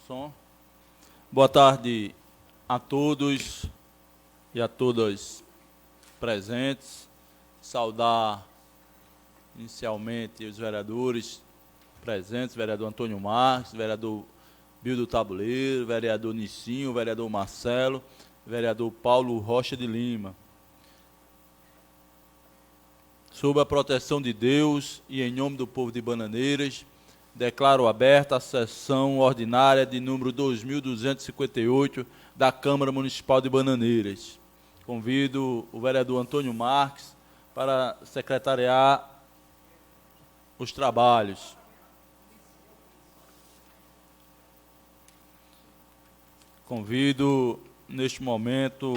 som. Boa tarde a todos e a todas presentes. Saudar inicialmente os vereadores presentes, vereador Antônio Marques, vereador Bildo Tabuleiro, vereador Nicinho, vereador Marcelo, vereador Paulo Rocha de Lima. Sob a proteção de Deus e em nome do povo de Bananeiras, declaro aberta a sessão ordinária de número 2258 da Câmara Municipal de Bananeiras. Convido o vereador Antônio Marques para secretariar os trabalhos. Convido, neste momento,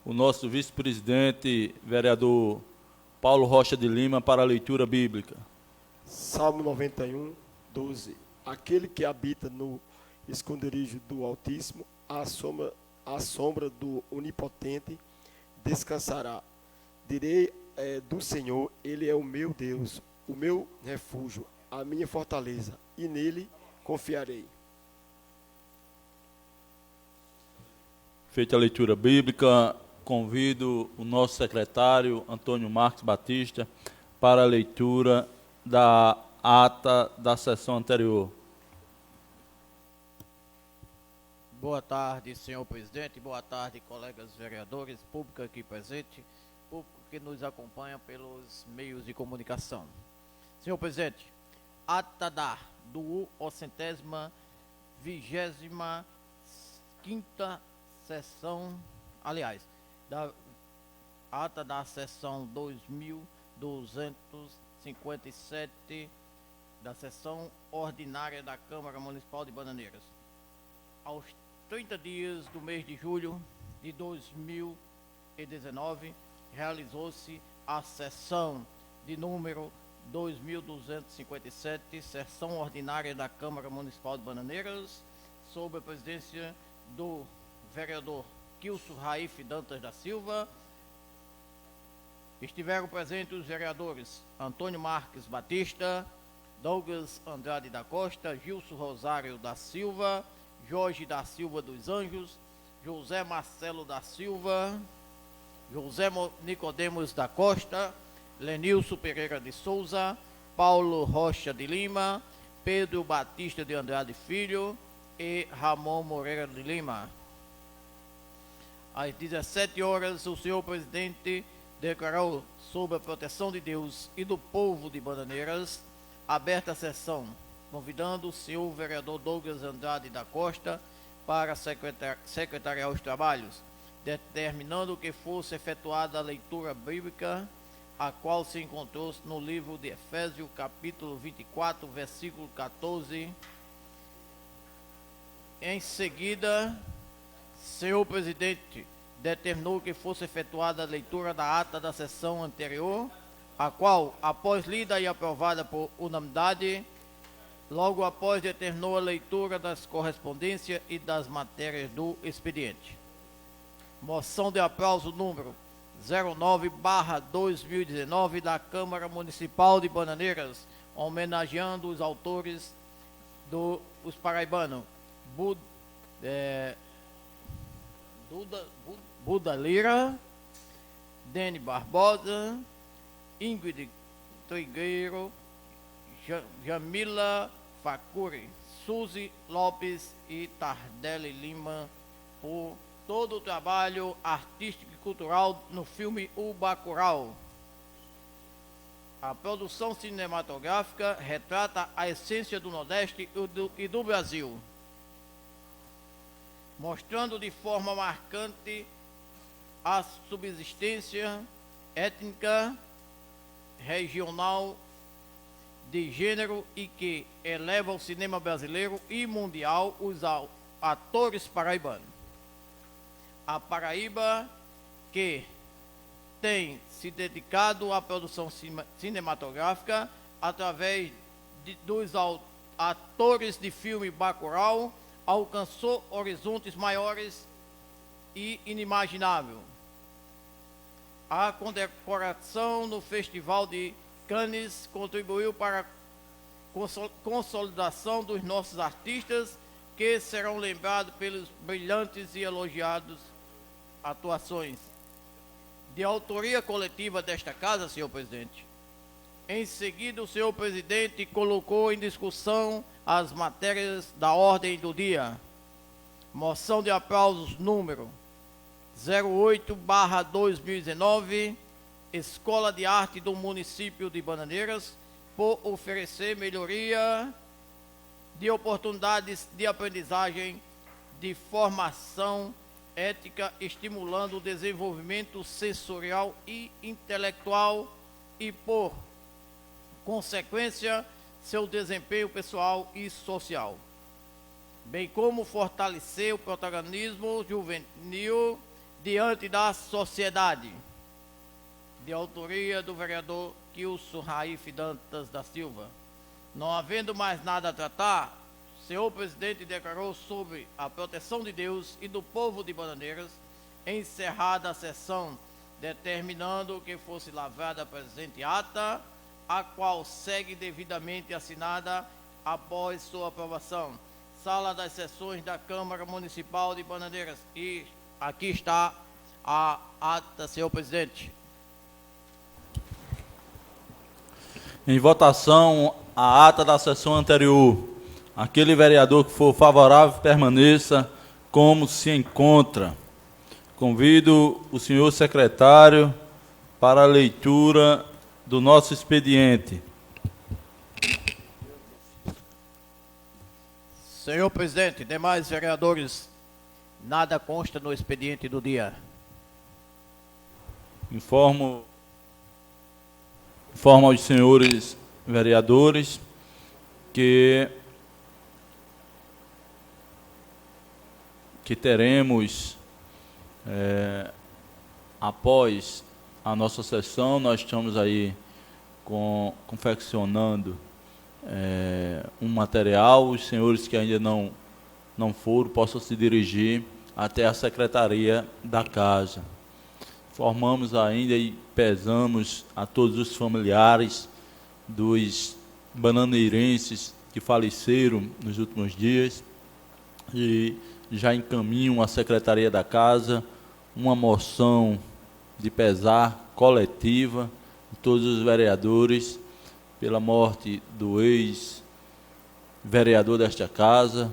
o nosso vice-presidente, vereador Paulo Rocha de Lima, para a leitura bíblica. Salmo 91, 12. Aquele que habita no esconderijo do Altíssimo, à sombra do Onipotente, descansará. Direi do Senhor, Ele é o meu Deus, o meu refúgio, a minha fortaleza, e nele confiarei. Feita a leitura bíblica, convido o nosso secretário, Antônio Marques Batista, para a leitura da ata da sessão anterior. Boa tarde, senhor presidente. Boa tarde, colegas vereadores, público aqui presente, público que nos acompanha pelos meios de comunicação. Senhor presidente, ata do 125ª sessão, da ata da sessão 2257 da sessão ordinária da Câmara Municipal de Bananeiras. Aos 30 dias do mês de julho de 2019, realizou-se a sessão de número 2257, sessão ordinária da Câmara Municipal de Bananeiras, sob a presidência do vereador Kilson Raif Dantas da Silva. Estiveram presentes os vereadores Antônio Marques Batista, Douglas Andrade da Costa, Gilson Rosário da Silva, Jorge da Silva dos Anjos, José Marcelo da Silva, José Nicodemos da Costa, Lenilson Pereira de Souza, Paulo Rocha de Lima, Pedro Batista de Andrade Filho e Ramon Moreira de Lima. Às 17 horas, o senhor presidente declarou, sob a proteção de Deus e do povo de Bananeiras, aberta a sessão, convidando o senhor vereador Douglas Andrade da Costa para secretariar os trabalhos, determinando que fosse efetuada a leitura bíblica, a qual se encontrou no livro de Efésios, capítulo 24, versículo 14. Em seguida, senhor presidente determinou que fosse efetuada a leitura da ata da sessão anterior, a qual, após lida e aprovada por unanimidade, logo após determinou a leitura das correspondências e das matérias do expediente. Moção de aplauso número 09/2019 da Câmara Municipal de Bananeiras, homenageando os autores os paraibanos Buda Lira, Dene Barbosa, Ingrid Trigueiro, Jamila Facuri, Suzy Lopes e Tardelli Lima, por todo o trabalho artístico e cultural no filme O Bacurau. A produção cinematográfica retrata a essência do Nordeste e do Brasil, mostrando de forma marcante a subsistência étnica, regional, de gênero e que eleva o cinema brasileiro e mundial os atores paraibanos. A Paraíba, que tem se dedicado à produção cinematográfica através dos atores de filme Bacurau, alcançou horizontes maiores e inimagináveis. A condecoração no Festival de Cannes contribuiu para a consolidação dos nossos artistas que serão lembrados pelos brilhantes e elogiados atuações. De autoria coletiva desta casa, senhor presidente. Em seguida, o senhor presidente colocou em discussão as matérias da ordem do dia. Moção de aplausos número 08/2019, Escola de Arte do município de Bananeiras, por oferecer melhoria de oportunidades de aprendizagem, de formação ética, estimulando o desenvolvimento sensorial e intelectual e, por consequência, seu desempenho pessoal e social, bem como fortalecer o protagonismo juvenil diante da sociedade. De autoria do vereador Kilson Raif Dantas da Silva. Não havendo mais nada a tratar, o senhor presidente declarou sobre a proteção de Deus e do povo de Bananeiras, encerrada a sessão, determinando que fosse lavrada a presente ata, a qual segue devidamente assinada após sua aprovação. Sala das sessões da Câmara Municipal de Bananeiras. E aqui está a ata, senhor presidente. Em votação, a ata da sessão anterior. Aquele vereador que for favorável permaneça como se encontra. Convido o senhor secretário para a leitura do nosso expediente. Senhor presidente, demais vereadores, nada consta no expediente do dia. Informo aos senhores vereadores que teremos, após a nossa sessão, nós estamos aí confeccionando um material. Os senhores que ainda não foram possam se dirigir até a secretaria da casa. Informamos ainda e pesamos a todos os familiares dos bananeirenses que faleceram nos últimos dias e já encaminham à secretaria da casa uma moção de pesar coletiva de todos os vereadores pela morte do ex-vereador desta casa,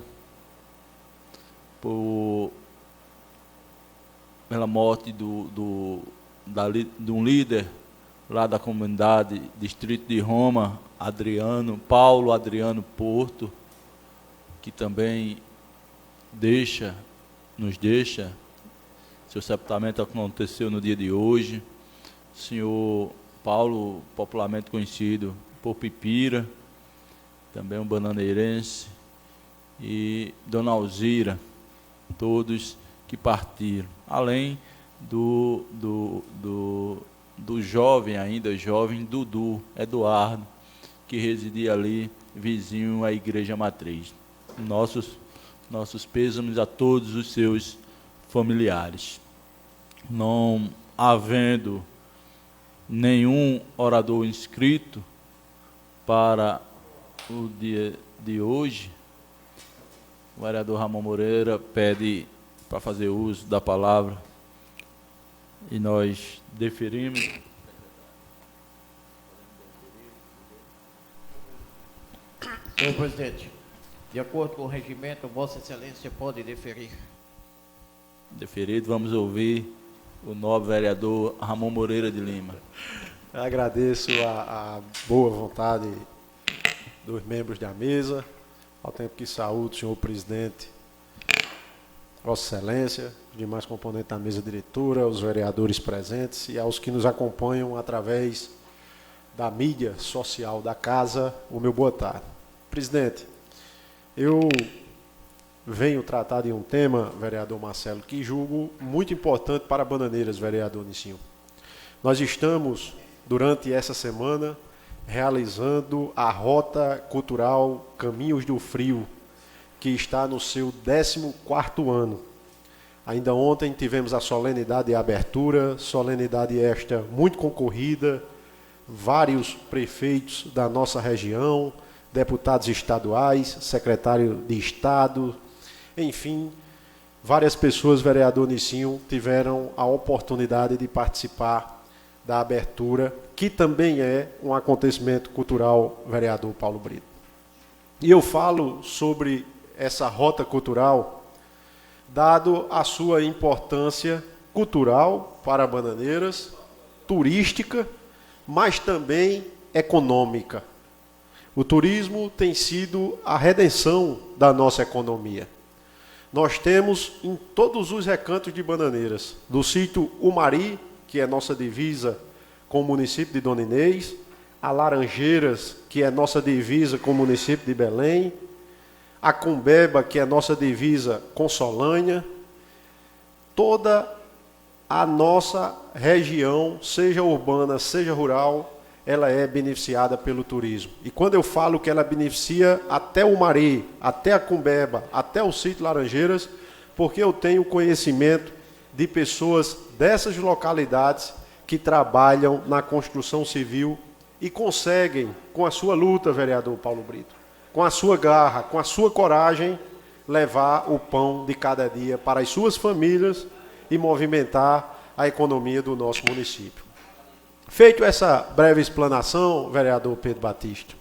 pela morte de um líder lá da comunidade Distrito de Roma, Paulo Adriano Porto, que também nos deixa. Seu sepultamento aconteceu no dia de hoje. O senhor Paulo, popularmente conhecido por Pipira, também um bananeirense, e Dona Alzira, todos que partiram. Além do jovem Dudu Eduardo, que residia ali, vizinho à Igreja Matriz. Nossos pêsames a todos os seus familiares. Não havendo nenhum orador inscrito para o dia de hoje, o vereador Ramon Moreira pede para fazer uso da palavra e nós deferimos. Senhor presidente, de acordo com o regimento, Vossa Excelência pode deferir. Deferido, vamos ouvir o nobre vereador Ramon Moreira de Lima. Agradeço a boa vontade dos membros da mesa, ao tempo que saúdo o senhor presidente, Vossa Excelência, os demais componentes da mesa diretora, os vereadores presentes e aos que nos acompanham através da mídia social da casa, o meu boa tarde. Presidente, eu venho tratar de um tema, vereador Marcelo, que julgo muito importante para Bananeiras, vereador Nicinho. Nós estamos, durante essa semana, realizando a Rota Cultural Caminhos do Frio, que está no seu 14º ano. Ainda ontem tivemos a solenidade de abertura, solenidade esta muito concorrida, vários prefeitos da nossa região, deputados estaduais, secretário de Estado, enfim, várias pessoas, vereador Nicinho, tiveram a oportunidade de participar da abertura, que também é um acontecimento cultural, vereador Paulo Brito. E eu falo sobre essa rota cultural, dado a sua importância cultural para Bananeiras, turística, mas também econômica. O turismo tem sido a redenção da nossa economia. Nós temos em todos os recantos de Bananeiras, do sítio Umari, que é nossa divisa com o município de Dona Inês, a Laranjeiras, que é nossa divisa com o município de Belém, a Cumbeba, que é nossa divisa com Solânia, toda a nossa região, seja urbana, seja rural, ela é beneficiada pelo turismo. E quando eu falo que ela beneficia até o Umari, até a Cumbeba, até o sítio Laranjeiras, porque eu tenho conhecimento de pessoas dessas localidades que trabalham na construção civil e conseguem, com a sua luta, vereador Paulo Brito, com a sua garra, com a sua coragem, levar o pão de cada dia para as suas famílias e movimentar a economia do nosso município. Feito essa breve explanação, vereador Pedro Batista,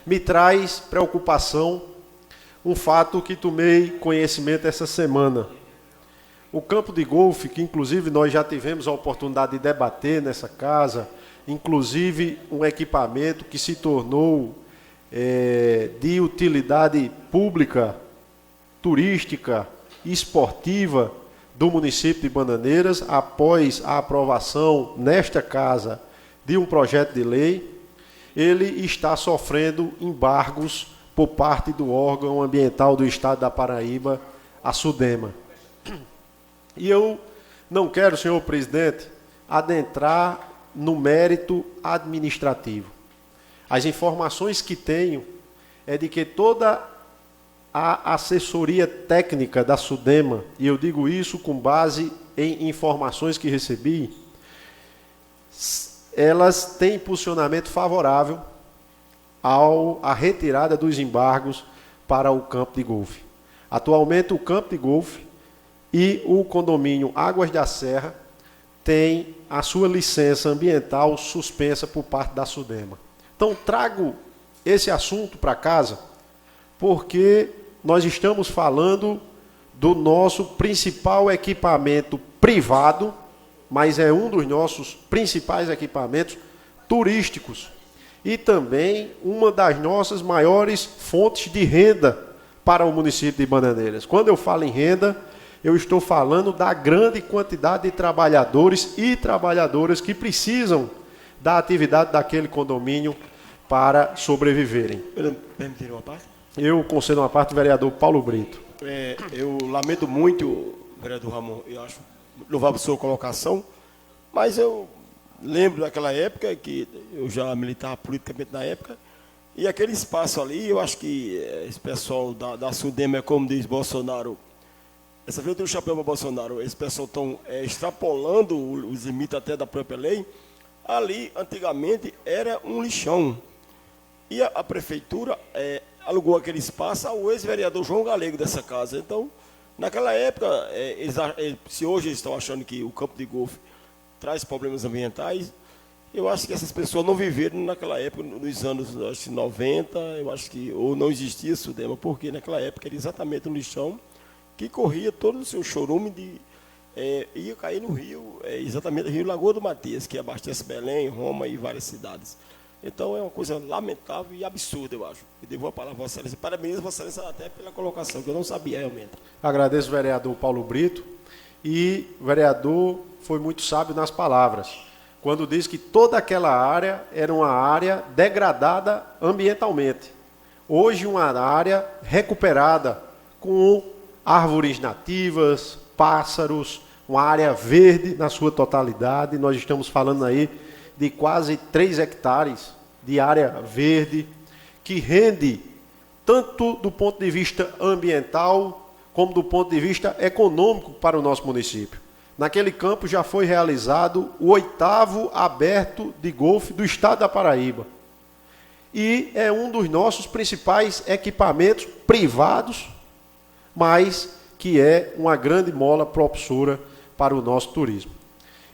me traz preocupação um fato que tomei conhecimento essa semana. O campo de golfe, que inclusive nós já tivemos a oportunidade de debater nessa casa, inclusive um equipamento que se tornou de utilidade pública, turística e esportiva do município de Bananeiras, após a aprovação nesta casa de um projeto de lei, ele está sofrendo embargos por parte do órgão ambiental do Estado da Paraíba, a SUDEMA. E eu não quero, senhor presidente, adentrar no mérito administrativo. As informações que tenho é de que toda a assessoria técnica da SUDEMA, e eu digo isso com base em informações que recebi, elas têm posicionamento favorável à retirada dos embargos para o campo de golfe. Atualmente, o campo de golfe e o condomínio Águas da Serra têm a sua licença ambiental suspensa por parte da SUDEMA. Então, trago esse assunto para casa porque nós estamos falando do nosso principal equipamento privado, mas é um dos nossos principais equipamentos turísticos e também uma das nossas maiores fontes de renda para o município de Bananeiras. Quando eu falo em renda, eu estou falando da grande quantidade de trabalhadores e trabalhadoras que precisam da atividade daquele condomínio para sobreviverem. Permitiram uma parte? Eu concedo uma parte do vereador Paulo Brito. Eu lamento muito, vereador Ramon, eu acho louvável a sua colocação, mas eu lembro daquela época, que eu já militava politicamente na época, e aquele espaço ali, eu acho que esse pessoal da SUDEMA, como diz Bolsonaro, essa vez eu tenho o chapéu para Bolsonaro, esse pessoal estão extrapolando os limites até da própria lei. Ali, antigamente, era um lixão. E a prefeitura alugou aquele espaço ao ex-vereador João Galego dessa casa. Então, naquela época, se hoje eles estão achando que o campo de golfe traz problemas ambientais, eu acho que essas pessoas não viveram naquela época, nos anos acho, 90, eu acho que ou não existia SUDEMA, porque naquela época era exatamente um lixão que corria todo o seu chorume ia cair no rio, exatamente o rio Lagoa do Matias, que abastece Belém, Roma e várias cidades. Então é uma coisa lamentável e absurda, eu acho. E devo a palavra a Vossa Excelência. Parabenizo Vossa Excelência até pela colocação, que eu não sabia realmente. Agradeço o vereador Paulo Brito, e o vereador foi muito sábio nas palavras, quando diz que toda aquela área era uma área degradada ambientalmente. Hoje uma área recuperada com árvores nativas, pássaros, uma área verde na sua totalidade. Nós estamos falando aí de quase 3 hectares de área verde, que rende tanto do ponto de vista ambiental, como do ponto de vista econômico para o nosso município. Naquele campo já foi realizado o 8º aberto de golfe do estado da Paraíba. E é um dos nossos principais equipamentos privados mas que é uma grande mola propulsora para o nosso turismo.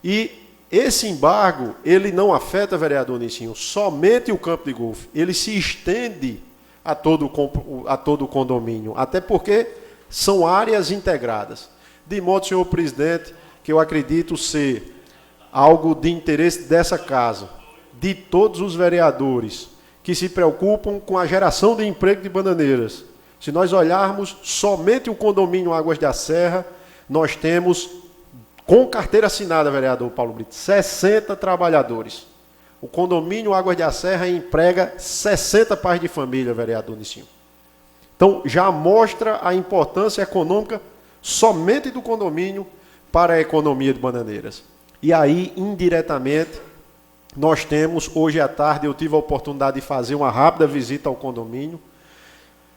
E esse embargo, ele não afeta, vereador Nicinho, somente o campo de golfe, ele se estende a todo o condomínio, até porque são áreas integradas. De modo, senhor presidente, que eu acredito ser algo de interesse dessa casa, de todos os vereadores que se preocupam com a geração de emprego de Bananeiras. Se nós olharmos somente o condomínio Águas da Serra, nós temos, com carteira assinada, vereador Paulo Brito, 60 trabalhadores. O condomínio Águas da Serra emprega 60 pais de família, vereador Nicinho. Então, já mostra a importância econômica somente do condomínio para a economia de Bananeiras. E aí, indiretamente, nós temos, hoje à tarde, eu tive a oportunidade de fazer uma rápida visita ao condomínio.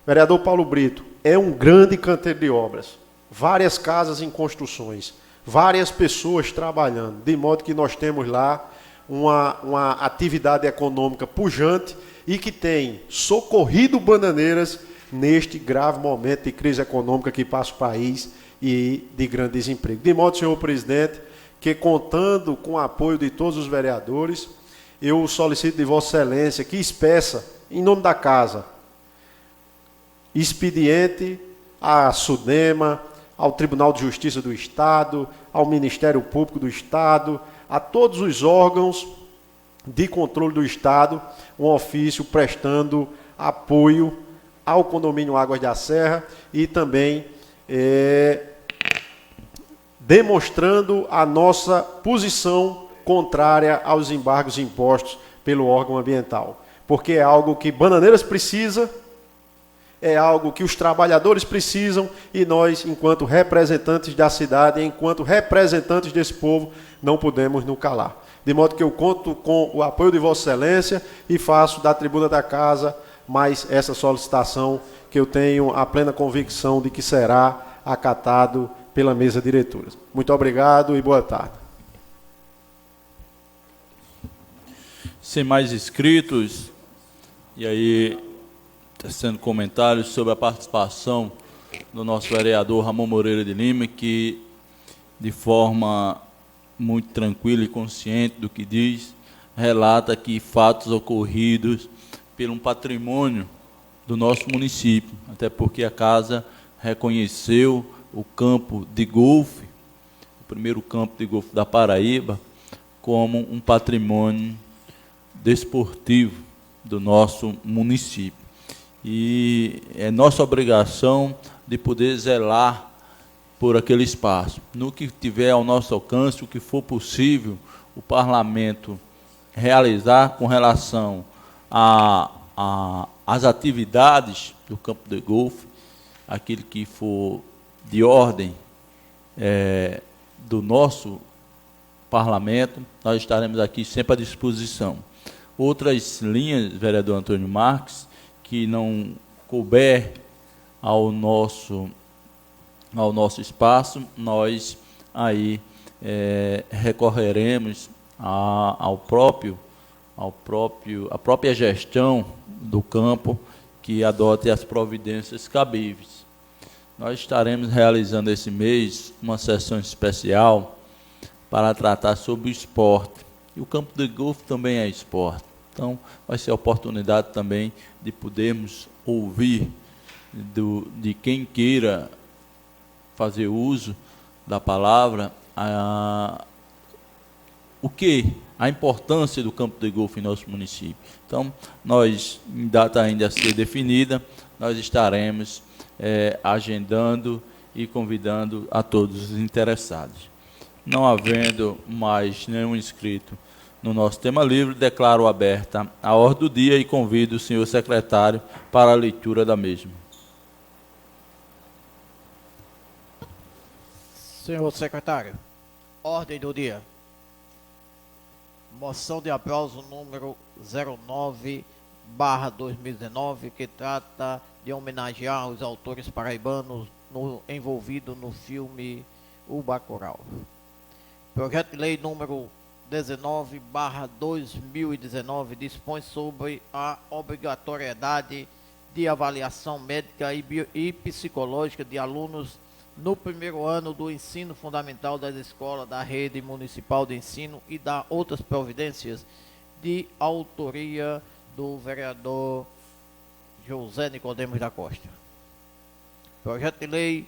Vereador Paulo Brito, é um grande canteiro de obras, várias casas em construções, várias pessoas trabalhando, de modo que nós temos lá uma atividade econômica pujante e que tem socorrido Bananeiras neste grave momento de crise econômica que passa o país e de grande desemprego. De modo, senhor presidente, que contando com o apoio de todos os vereadores, eu solicito de Vossa Excelência que expeça, em nome da casa, expediente à SUDEMA, ao Tribunal de Justiça do Estado, ao Ministério Público do Estado, a todos os órgãos de controle do Estado, um ofício prestando apoio ao condomínio Águas da Serra e também demonstrando a nossa posição contrária aos embargos impostos pelo órgão ambiental. Porque é algo que Bananeiras precisa, é algo que os trabalhadores precisam e nós, enquanto representantes da cidade, enquanto representantes desse povo, não podemos nos calar. De modo que eu conto com o apoio de Vossa Excelência e faço da tribuna da casa mais essa solicitação que eu tenho a plena convicção de que será acatado pela mesa diretora. Muito obrigado e boa tarde. Sem mais inscritos, e aí, tecendo comentários sobre a participação do nosso vereador Ramon Moreira de Lima, que, de forma muito tranquila e consciente do que diz, relata que fatos ocorridos pelo um patrimônio do nosso município, até porque a casa reconheceu o campo de golfe, o primeiro campo de golfe da Paraíba, como um patrimônio desportivo do nosso município. E é nossa obrigação de poder zelar por aquele espaço. No que tiver ao nosso alcance, o que for possível, o parlamento realizar com relação às atividades do campo de golfe, aquilo que for de ordem do nosso parlamento, nós estaremos aqui sempre à disposição. Outras linhas, vereador Antônio Marques, que não couber ao nosso espaço, nós aí recorreremos à própria gestão do campo que adote as providências cabíveis. Nós estaremos realizando esse mês uma sessão especial para tratar sobre o esporte. E o campo de golfe também é esporte. Então, vai ser a oportunidade também de podermos ouvir de quem queira fazer uso da palavra a importância do campo de golfe em nosso município. Então, nós, em data ainda a ser definida, nós estaremos agendando e convidando a todos os interessados. Não havendo mais nenhum inscrito no nosso tema livre, declaro aberta a ordem do dia e convido o senhor secretário para a leitura da mesma. Senhor secretário, ordem do dia. Moção de aplauso número 09/2019, que trata de homenagear os autores paraibanos envolvidos no filme O Bacurau. Projeto de lei número 19/2019 dispõe sobre a obrigatoriedade de avaliação médica e psicológica de alunos no primeiro ano do ensino fundamental das escolas da rede municipal de ensino e da outras providências de autoria do vereador José Nicodemos da Costa. Projeto de lei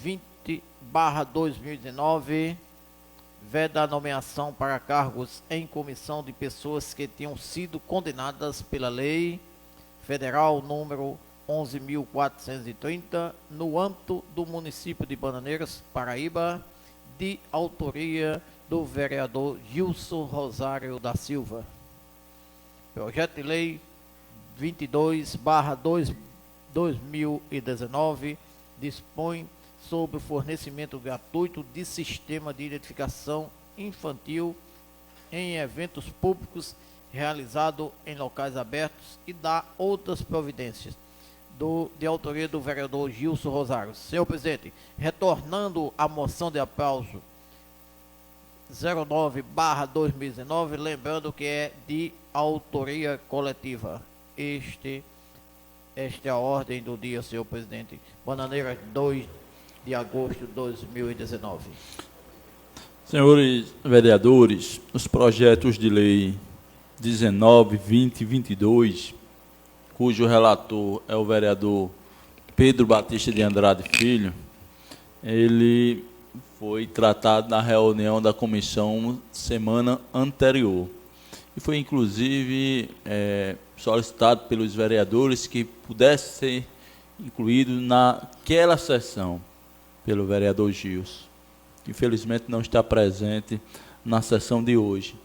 20/2019 veda a nomeação para cargos em comissão de pessoas que tenham sido condenadas pela lei federal número 11.430, no âmbito do município de Bananeiras, Paraíba, de autoria do vereador Gilson Rosário da Silva. Projeto de lei 22/2019 dispõe sobre o fornecimento gratuito de sistema de identificação infantil em eventos públicos realizado em locais abertos e dá outras providências, de autoria do vereador Gilson Rosário. Senhor presidente, retornando à moção de aplauso 09/2019, lembrando que é de autoria coletiva. Esta é a ordem do dia, senhor presidente. Bananeiras, 2 de agosto de 2019. Senhores vereadores, os projetos de lei 19, 20 e 22, cujo relator é o vereador Pedro Batista de Andrade Filho, ele foi tratado na reunião da comissão semana anterior. E foi, inclusive, solicitado pelos vereadores que pudesse ser incluído naquela sessão pelo vereador Gilson, que infelizmente não está presente na sessão de hoje.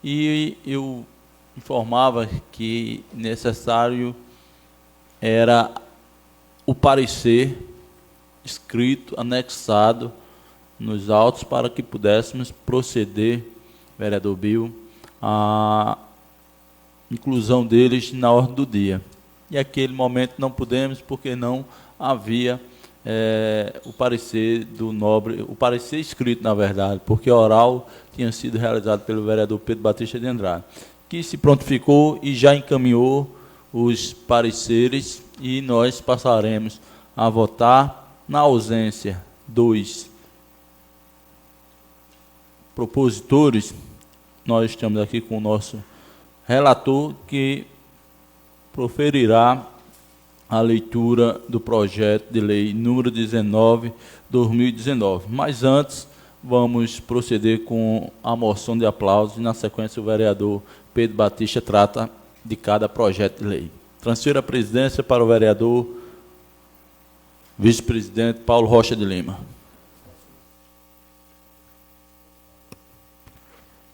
E eu informava que necessário era o parecer escrito, anexado nos autos, para que pudéssemos proceder, vereador Bill, a inclusão deles na ordem do dia. E naquele momento não pudemos, porque não havia o parecer do nobre, o parecer escrito, na verdade, porque oral tinha sido realizado pelo vereador Pedro Batista de Andrade, que se prontificou e já encaminhou os pareceres, e nós passaremos a votar. Na ausência dos propositores, nós estamos aqui com o nosso relator, que proferirá a leitura do projeto de lei número 19/2019. Mas antes, vamos proceder com a moção de aplauso, e na sequência o vereador Pedro Batista trata de cada projeto de lei. Transfiro a presidência para o vereador vice-presidente Paulo Rocha de Lima.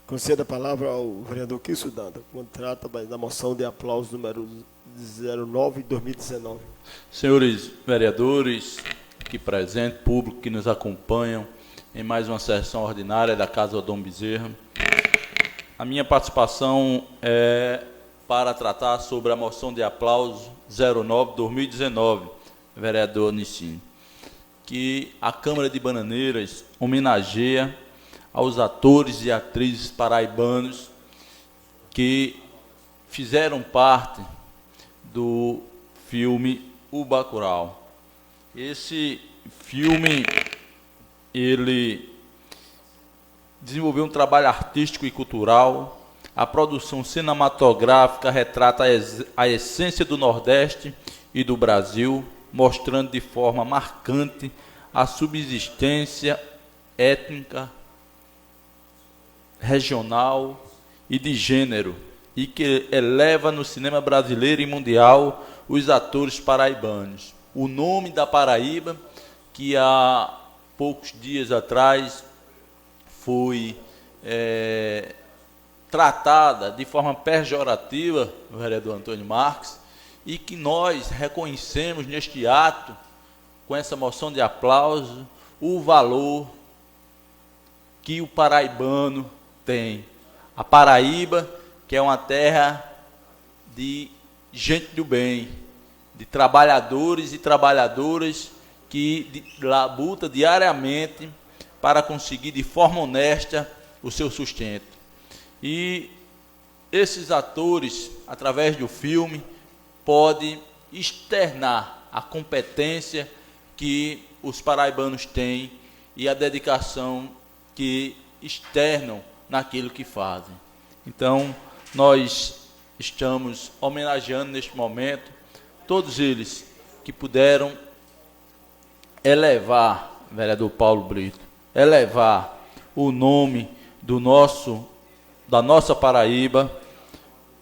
Conceda a palavra ao vereador Kilson Danda, quando trata da moção de aplauso número 09/2019. Senhores vereadores aqui presentes, público que nos acompanham em mais uma sessão ordinária da Casa Dom Bezerra, a minha participação é para tratar sobre a moção de aplauso 09/2019, vereador Nissim, que a Câmara de Bananeiras homenageia aos atores e atrizes paraibanos que fizeram parte do filme O Bacurau. Esse filme, ele desenvolveu um trabalho artístico e cultural. A produção cinematográfica retrata a essência do Nordeste e do Brasil, mostrando de forma marcante a subsistência étnica, regional e de gênero, e que eleva no cinema brasileiro e mundial os atores paraibanos. O nome da Paraíba, que há poucos dias atrás foi tratada de forma pejorativa, o vereador Antônio Marques, e que nós reconhecemos neste ato, com essa moção de aplauso, o valor que o paraibano tem. A Paraíba, que é uma terra de gente do bem, de trabalhadores e trabalhadoras que labutam diariamente para conseguir de forma honesta o seu sustento. E esses atores, através do filme, podem externar a competência que os paraibanos têm e a dedicação que externam naquilo que fazem. Então, nós estamos homenageando neste momento todos eles que puderam elevar, vereador Paulo Brito, elevar o nome da nossa Paraíba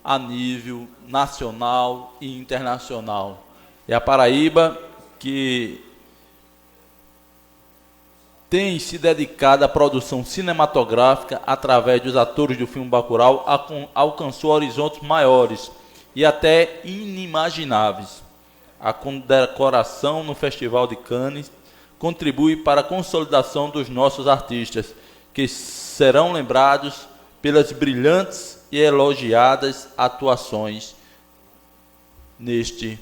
a nível nacional e internacional. É a Paraíba que tem se dedicado à produção cinematográfica através dos atores do filme Bacurau, alcançou horizontes maiores e até inimagináveis. A condecoração no Festival de Cannes contribui para a consolidação dos nossos artistas, que serão lembrados pelas brilhantes e elogiadas atuações neste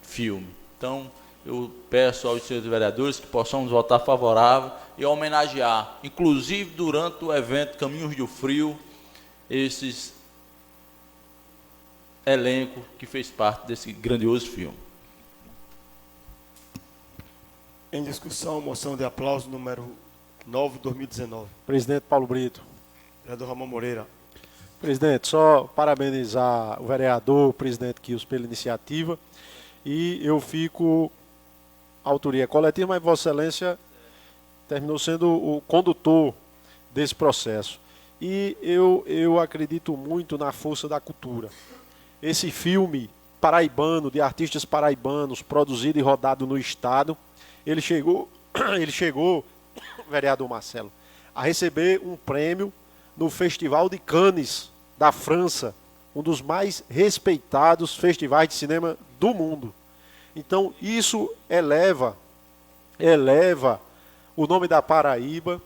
filme. Então, eu peço aos senhores vereadores que possamos votar favorável e homenagear, inclusive durante o evento Caminhos do Frio, esses elenco que fez parte desse grandioso filme. Em discussão, moção de aplauso número 9, 2019. Presidente Paulo Brito. Vereador Ramon Moreira. Presidente, só parabenizar o vereador, o presidente Quilson, pela iniciativa. E eu fico autoria coletiva, mas Vossa Excelência terminou sendo o condutor desse processo. E eu acredito muito na força da cultura. Esse filme paraibano, de artistas paraibanos, produzido e rodado no Estado, ele chegou, vereador Marcelo, a receber um prêmio no Festival de Cannes, da França, um dos mais respeitados festivais de cinema do mundo. Então, isso eleva o nome da Paraíba,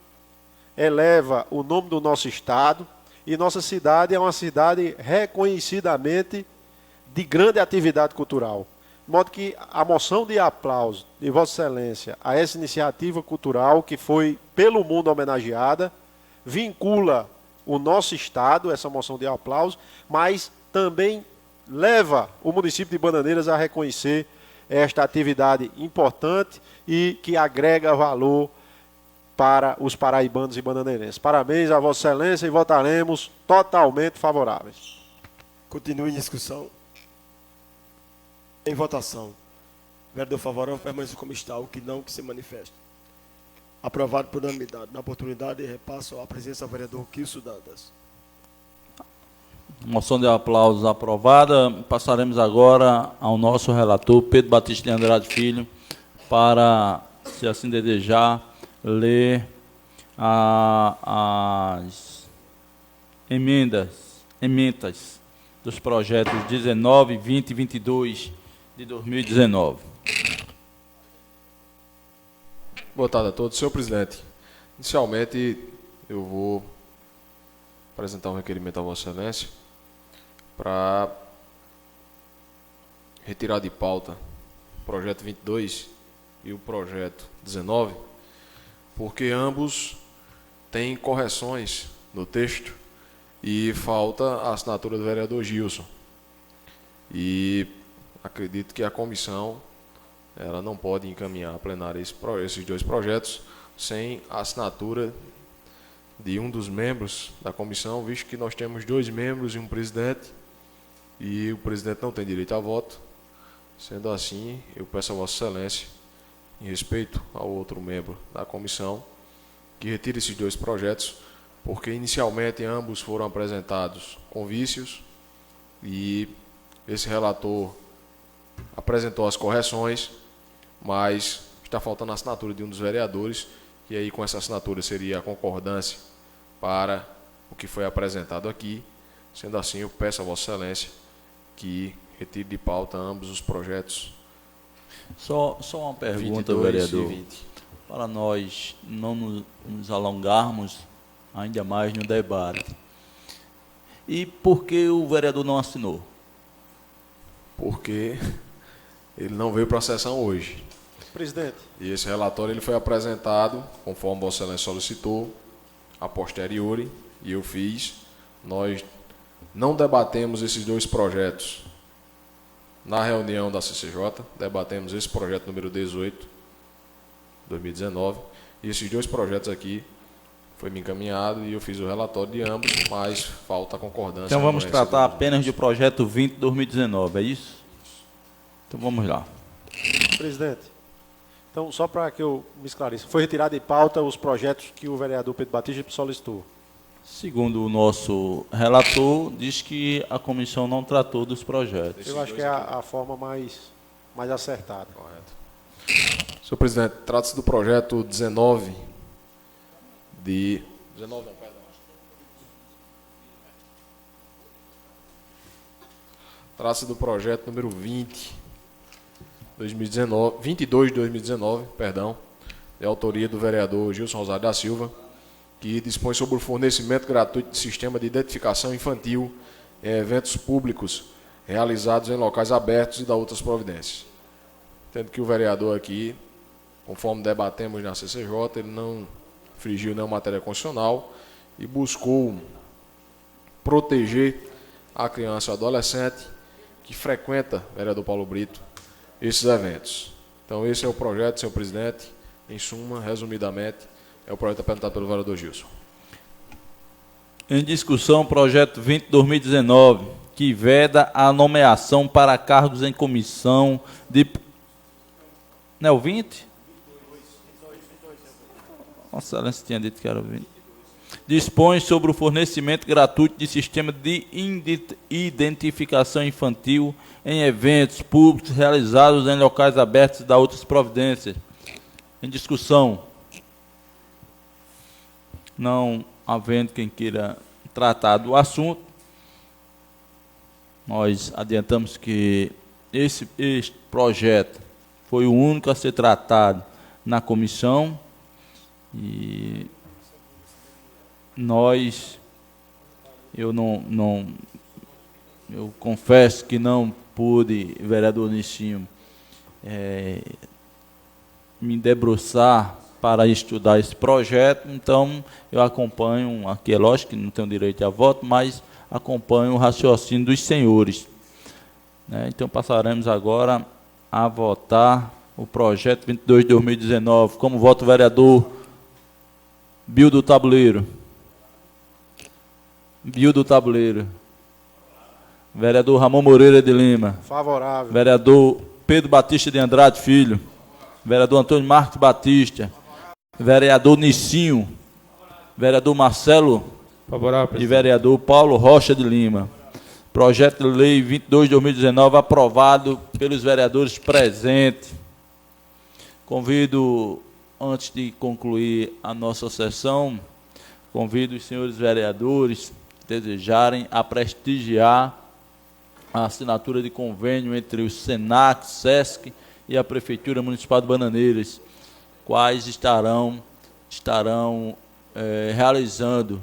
eleva o nome do nosso estado, e nossa cidade é uma cidade reconhecidamente de grande atividade cultural. De modo que a moção de aplauso de Vossa Excelência a essa iniciativa cultural, que foi pelo mundo homenageada, vincula o nosso estado, essa moção de aplauso, mas também leva o município de Bananeiras a reconhecer esta atividade importante e que agrega valor para os paraibanos e bananeirenses. Parabéns a Vossa Excelência e votaremos totalmente favoráveis. Continue em discussão. Em votação. Vereador favorável permaneça como está, o que não, que se manifeste. Aprovado por unanimidade. Na oportunidade, repasso a presença ao vereador Quilson Dantas. Moção de aplausos aprovada. Passaremos agora ao nosso relator, Pedro Batista de Andrade Filho, para, se assim desejar, ler as emendas dos projetos 19, 20 e 22 de 2019. Boa tarde a todos. Senhor presidente, inicialmente eu vou apresentar um requerimento a Vossa Excelência para retirar de pauta o projeto 22 e o projeto 19, porque ambos têm correções no texto e falta a assinatura do vereador Gilson. E acredito que a comissão ela não pode encaminhar a plenária esses dois projetos sem a assinatura de um dos membros da comissão, visto que nós temos 2 membros e um presidente, e o presidente não tem direito a voto. Sendo assim, eu peço a Vossa Excelência, em respeito ao outro membro da comissão, que retire esses 2 projetos, porque inicialmente ambos foram apresentados com vícios e esse relator apresentou as correções, mas está faltando a assinatura de um dos vereadores, e aí com essa assinatura seria a concordância para o que foi apresentado aqui. Sendo assim, eu peço a Vossa Excelência que retire de pauta ambos os projetos. Só uma pergunta, 22 vereador, e 20. para nós não nos alongarmos ainda mais no debate. E por que o vereador não assinou? Porque ele não veio para a sessão hoje. Presidente. E esse relatório ele foi apresentado, conforme Vossa Excelência solicitou, a posteriori, e eu fiz. Nós não debatemos esses 2 projetos na reunião da CCJ, debatemos esse projeto número 18, 2019, e esses dois projetos aqui foi me encaminhado e eu fiz o relatório de ambos, mas falta a concordância. Então vamos anuência tratar do- apenas do projeto 20, 2019, é isso? Então vamos lá. Presidente, então, só para que eu me esclareça, foi retirado de pauta os projetos que o vereador Pedro Batista solicitou. Segundo o nosso relator, diz que a comissão não tratou dos projetos. Eu acho que é a forma mais acertada. Correto. Senhor presidente, trata-se do projeto 19 de... 19 não, perdão. Trata-se do projeto número 22 de 2019, perdão, de autoria do vereador Gilson Rosário da Silva, que dispõe sobre o fornecimento gratuito de sistema de identificação infantil em eventos públicos realizados em locais abertos e da outras providências. Tendo que o vereador aqui, conforme debatemos na CCJ, ele não infringiu nenhuma matéria constitucional e buscou proteger a criança e o adolescente que frequenta, vereador Paulo Brito, esses eventos. Então esse é o projeto, senhor presidente, em suma, resumidamente, é o projeto apresentado pelo vereador Gilson. Em discussão, projeto 20, 2019, que veda a nomeação para cargos em comissão de... Não é o 20? Nossa Excelência tinha dito que era o 20. Dispõe sobre o fornecimento gratuito de sistema de identificação infantil em eventos públicos realizados em locais abertos e da outras providências. Em discussão. Não havendo quem queira tratar do assunto, nós adiantamos que este projeto foi o único a ser tratado na comissão e eu confesso que não pude, vereador Nicinho, me debruçar para estudar esse projeto, então eu acompanho, aqui é lógico que não tenho direito a voto, mas acompanho o raciocínio dos senhores. Então passaremos agora a votar o projeto 22 de 2019. Como voto o vereador Bio do Tabuleiro. Bio do Tabuleiro. Vereador Ramon Moreira de Lima. Favorável. Vereador Pedro Batista de Andrade Filho. Vereador Antônio Marcos Batista. Vereador Nicinho. Vereador Marcelo. Favorável, E vereador Paulo Rocha de Lima. Projeto de lei 22 de 2019 aprovado pelos vereadores presentes. Convido, antes de concluir a nossa sessão, convido os senhores vereadores que desejarem a prestigiar a assinatura de convênio entre o SENAC, SESC e a Prefeitura Municipal de Bananeiras, quais estarão realizando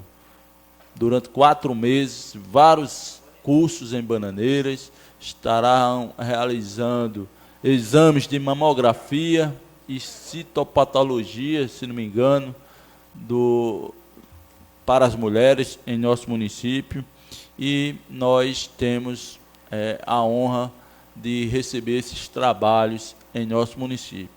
durante 4 meses vários cursos em Bananeiras, estarão realizando exames de mamografia e citopatologia, se não me engano, para as mulheres em nosso município, e nós temos a honra de receber esses trabalhos em nosso município.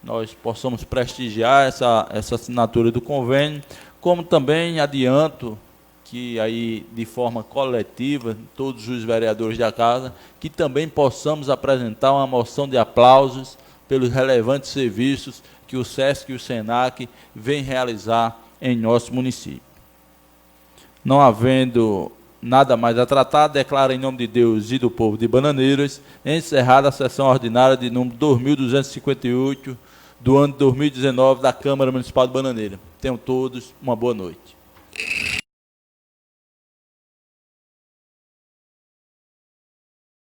Nós possamos prestigiar essa assinatura do convênio, como também adianto que aí de forma coletiva, todos os vereadores da casa, que também possamos apresentar uma moção de aplausos pelos relevantes serviços que o SESC e o SENAC vêm realizar em nosso município. Não havendo nada mais a tratar, declaro em nome de Deus e do povo de Bananeiras, encerrada a sessão ordinária de número 2258 do ano de 2019 da Câmara Municipal de Bananeira. Tenham todos uma boa noite.